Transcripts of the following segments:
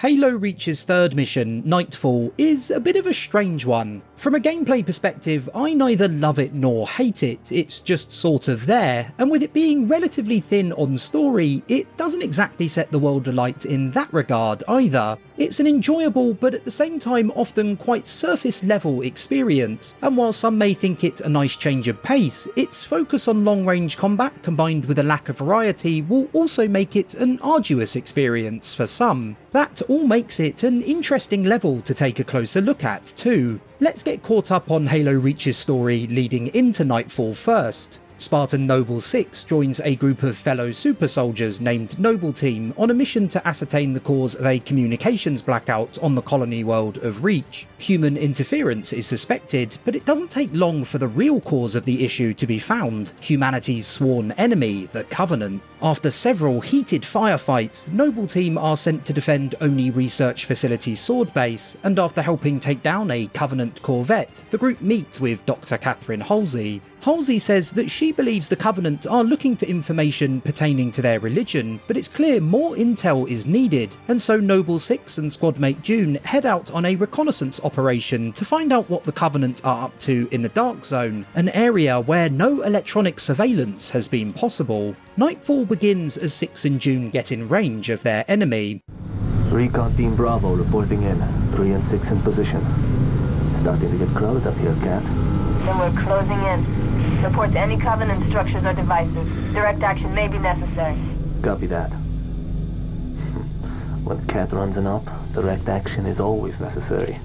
Halo Reach's third mission, Nightfall, is a bit of a strange one. From a gameplay perspective, I neither love it nor hate it, it's just sort of there, and with it being relatively thin on story, it doesn't exactly set the world alight in that regard either. It's an enjoyable but at the same time often quite surface level experience, and while some may think it a nice change of pace, its focus on long range combat combined with a lack of variety will also make it an arduous experience for some. That all makes it an interesting level to take a closer look at too. Let's get caught up on Halo Reach's story leading into Nightfall first. Spartan Noble 6 joins a group of fellow super soldiers named Noble Team on a mission to ascertain the cause of a communications blackout on the colony world of Reach. Human interference is suspected, but it doesn't take long for the real cause of the issue to be found: humanity's sworn enemy, the Covenant. After several heated firefights, Noble Team are sent to defend Oni Research Facility's sword base, and after helping take down a Covenant corvette, the group meet with Dr. Catherine Halsey. Halsey says that she believes the Covenant are looking for information pertaining to their religion, but it's clear more intel is needed, and so Noble 6 and squadmate June head out on a reconnaissance operation to find out what the Covenant are up to in the Dark Zone, an area where no electronic surveillance has been possible. Nightfall begins as 6 and June get in range of their enemy. Recon Team Bravo reporting in. 3 and 6 in position. It's starting to get crowded up here, Cat. Then we're closing in. Report to any Covenant structures or devices. Direct action may be necessary. Copy that. When Cat runs an op, direct action is always necessary.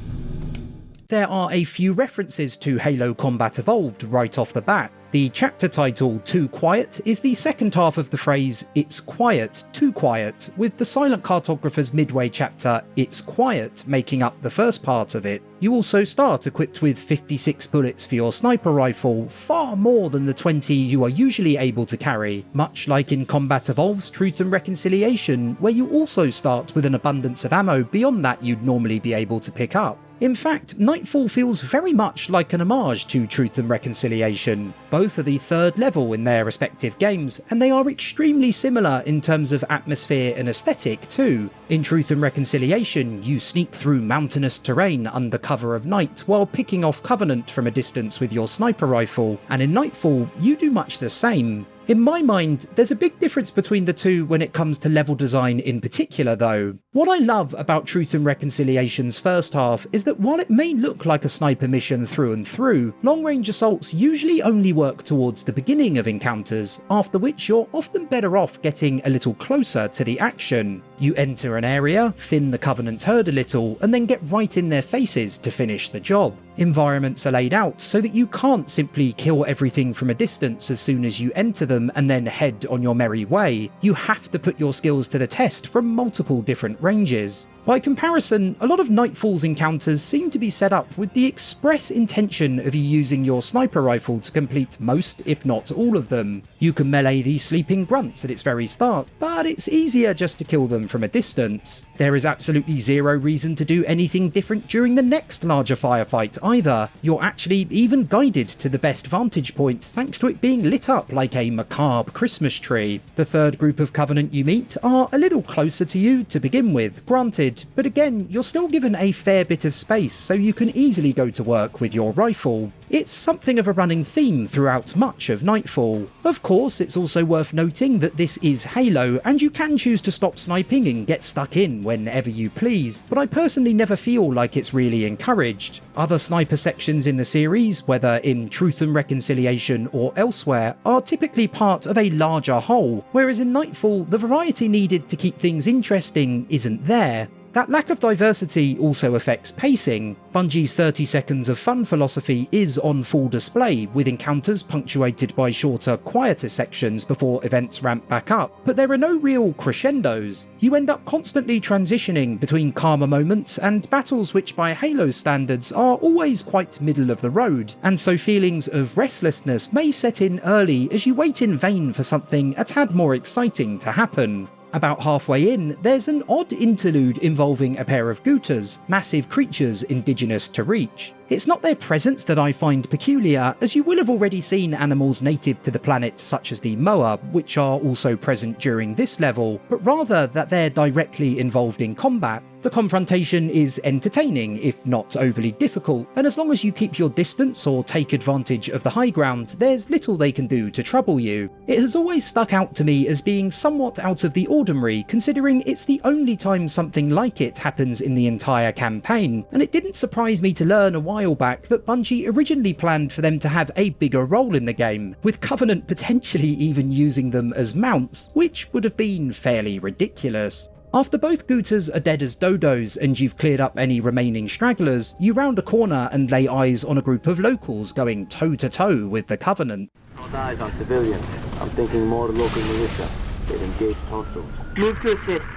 There are a few references to Halo Combat Evolved right off the bat. The chapter title, Too Quiet, is the second half of the phrase, It's quiet, too quiet, with the Silent Cartographer's midway chapter, It's quiet, making up the first part of it. You also start equipped with 56 bullets for your sniper rifle, far more than the 20 you are usually able to carry, much like in Combat Evolved's Truth and Reconciliation, where you also start with an abundance of ammo beyond that you'd normally be able to pick up. In fact, Nightfall feels very much like an homage to Truth and Reconciliation. Both are the third level in their respective games, and they are extremely similar in terms of atmosphere and aesthetic too. In Truth and Reconciliation, you sneak through mountainous terrain under cover of night while picking off Covenant from a distance with your sniper rifle, and in Nightfall, you do much the same. In my mind, there's a big difference between the two when it comes to level design in particular though. What I love about Truth and Reconciliation's first half is that while it may look like a sniper mission through and through, long-range assaults usually only work towards the beginning of encounters, after which you're often better off getting a little closer to the action. You enter an area, thin the Covenant's herd a little, and then get right in their faces to finish the job. Environments are laid out so that you can't simply kill everything from a distance as soon as you enter them and then head on your merry way. You have to put your skills to the test from multiple different ranges. By comparison, a lot of Nightfall's encounters seem to be set up with the express intention of you using your sniper rifle to complete most, if not all of them. You can melee these sleeping grunts at its very start, but it's easier just to kill them from a distance. There is absolutely zero reason to do anything different during the next larger firefight either. You're actually even guided to the best vantage point thanks to it being lit up like a macabre Christmas tree. The third group of Covenant you meet are a little closer to you to begin with, granted, but again, you're still given a fair bit of space so you can easily go to work with your rifle. It's something of a running theme throughout much of Nightfall. Of course, it's also worth noting that this is Halo, and you can choose to stop sniping and get stuck in whenever you please, but I personally never feel like it's really encouraged. Other sniper sections in the series, whether in Truth and Reconciliation or elsewhere, are typically part of a larger whole, whereas in Nightfall, the variety needed to keep things interesting isn't there. That lack of diversity also affects pacing. Bungie's 30 seconds of fun philosophy is on full display, with encounters punctuated by shorter, quieter sections before events ramp back up, but there are no real crescendos. You end up constantly transitioning between calmer moments and battles which by Halo standards are always quite middle of the road, and so feelings of restlessness may set in early as you wait in vain for something a tad more exciting to happen. About halfway in, there's an odd interlude involving a pair of Gooters, massive creatures indigenous to Reach. It's not their presence that I find peculiar, as you will have already seen animals native to the planet such as the moa, which are also present during this level, but rather that they're directly involved in combat. The confrontation is entertaining, if not overly difficult, and as long as you keep your distance or take advantage of the high ground, there's little they can do to trouble you. It has always stuck out to me as being somewhat out of the ordinary, considering it's the only time something like it happens in the entire campaign, and it didn't surprise me to learn a while back that Bungie originally planned for them to have a bigger role in the game, with Covenant potentially even using them as mounts, which would have been fairly ridiculous. After both Gooters are dead as dodos and you've cleared up any remaining stragglers, you round a corner and lay eyes on a group of locals going toe-to-toe with the Covenant. Not eyes on civilians. I'm thinking more local militia. They've engaged hostiles. Move to assist.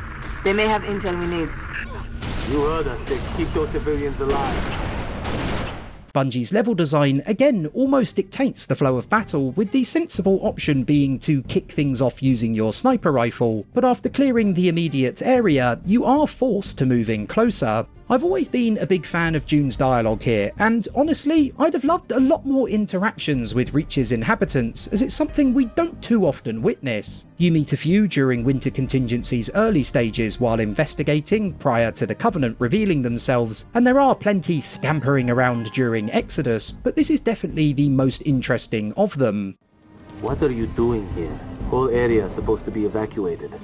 They may have intel we need. You heard us, Six. Keep those civilians alive. Bungie's level design again almost dictates the flow of battle, with the sensible option being to kick things off using your sniper rifle, but after clearing the immediate area, you are forced to move in closer. I've always been a big fan of June's dialogue here, and honestly, I'd have loved a lot more interactions with Reach's inhabitants, as it's something we don't too often witness. You meet a few during Winter Contingency's early stages while investigating, prior to the Covenant revealing themselves, and there are plenty scampering around during Exodus, but this is definitely the most interesting of them. What are you doing here? Whole area is supposed to be evacuated.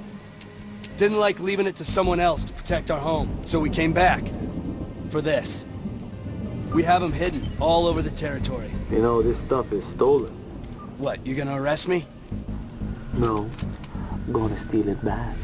Didn't like leaving it to someone else to protect our home, so we came back. For this. We have them hidden all over the territory. You know, this stuff is stolen. What, you gonna arrest me? No, I'm gonna steal it back.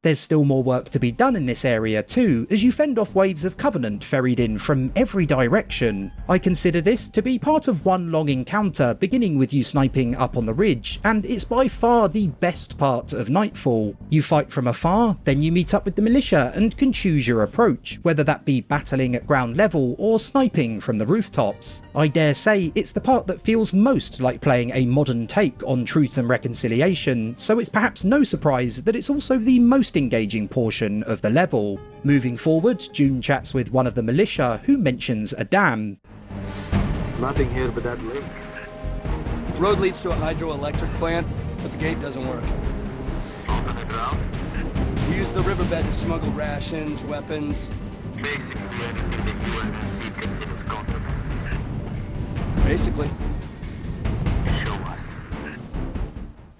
There's still more work to be done in this area too, as you fend off waves of Covenant ferried in from every direction. I consider this to be part of one long encounter, beginning with you sniping up on the ridge, and it's by far the best part of Nightfall. You fight from afar, then you meet up with the militia and can choose your approach, whether that be battling at ground level or sniping from the rooftops. I dare say it's the part that feels most like playing a modern take on Truth and Reconciliation, so it's perhaps no surprise that it's also the most engaging portion of the level. Moving forward, June chats with one of the militia who mentions a dam. Nothing here but that lake. Road leads to a hydroelectric plant, but the gate doesn't work. On the ground? We use the riverbed to smuggle rations, weapons. Basically anything that you ever see considers contraband. Basically. Show us.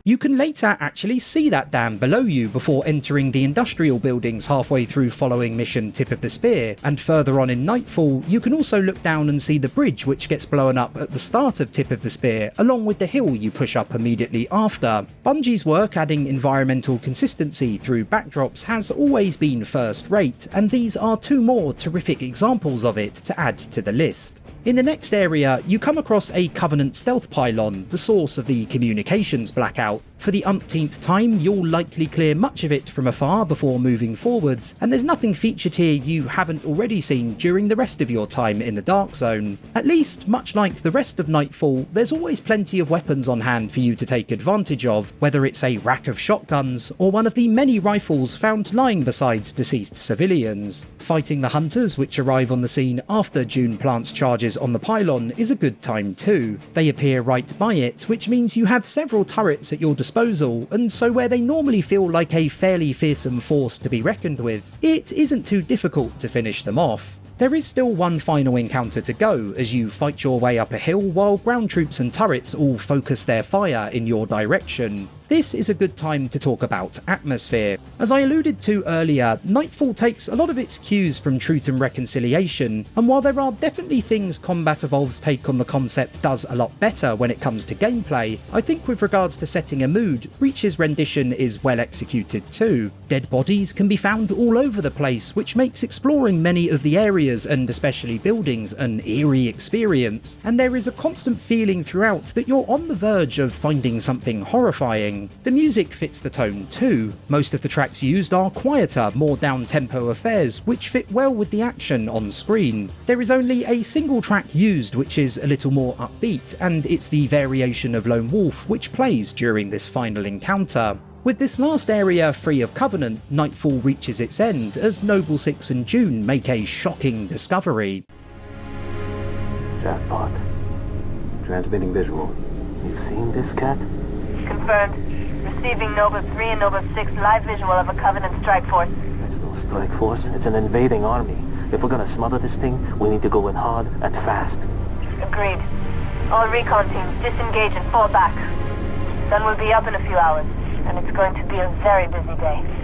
You can later actually see that dam below you before entering the industrial buildings halfway through following mission Tip of the Spear, and further on in Nightfall you can also look down and see the bridge which gets blown up at the start of Tip of the Spear, along with the hill you push up immediately after. Bungie's work adding environmental consistency through backdrops has always been first rate, and these are two more terrific examples of it to add to the list. In the next area, you come across a Covenant stealth pylon, the source of the communications blackout. For the umpteenth time, you'll likely clear much of it from afar before moving forwards, and there's nothing featured here you haven't already seen during the rest of your time in the Dark Zone. At least, much like the rest of Nightfall, there's always plenty of weapons on hand for you to take advantage of, whether it's a rack of shotguns or one of the many rifles found lying beside deceased civilians. Fighting the hunters which arrive on the scene after June plants charges on the pylon is a good time too. They appear right by it, which means you have several turrets at your disposal, and so where they normally feel like a fairly fearsome force to be reckoned with, it isn't too difficult to finish them off. There is still one final encounter to go as you fight your way up a hill while ground troops and turrets all focus their fire in your direction. This is a good time to talk about atmosphere. As I alluded to earlier, Nightfall takes a lot of its cues from Truth and Reconciliation, and while there are definitely things Combat Evolved's take on the concept does a lot better when it comes to gameplay, I think with regards to setting a mood, Reach's rendition is well executed too. Dead bodies can be found all over the place, which makes exploring many of the areas and especially buildings an eerie experience, and there is a constant feeling throughout that you're on the verge of finding something horrifying. The music fits the tone too. Most of the tracks used are quieter, more down-tempo affairs, which fit well with the action on screen. There is only a single track used which is a little more upbeat, and it's the variation of Lone Wolf which plays during this final encounter. With this last area free of Covenant, Nightfall reaches its end as Noble Six and June make a shocking discovery. Jackpot. Transmitting visual. You've seen this, Cat? Confirmed. Receiving Nova 3 and Nova 6 live visual of a Covenant strike force. It's no strike force. It's an invading army. If we're gonna smother this thing, we need to go in hard and fast. Agreed. All recon teams disengage and fall back. Sun will be up in a few hours, and it's going to be a very busy day.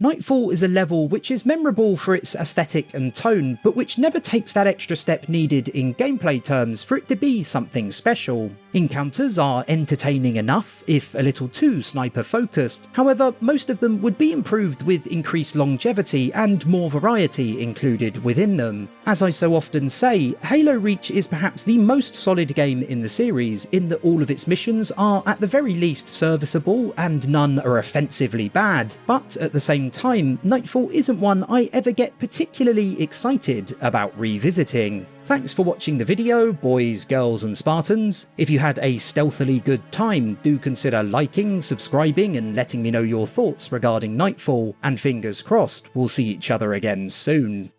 Nightfall is a level which is memorable for its aesthetic and tone, but which never takes that extra step needed in gameplay terms for it to be something special. Encounters are entertaining enough, if a little too sniper focused. However, most of them would be improved with increased longevity and more variety included within them. As I so often say, Halo Reach is perhaps the most solid game in the series, in that all of its missions are at the very least serviceable and none are offensively bad, but at the same time, Nightfall isn't one I ever get particularly excited about revisiting. Thanks for watching the video, boys, girls and Spartans. If you had a stealthily good time, do consider liking, subscribing and letting me know your thoughts regarding Nightfall, and fingers crossed we'll see each other again soon.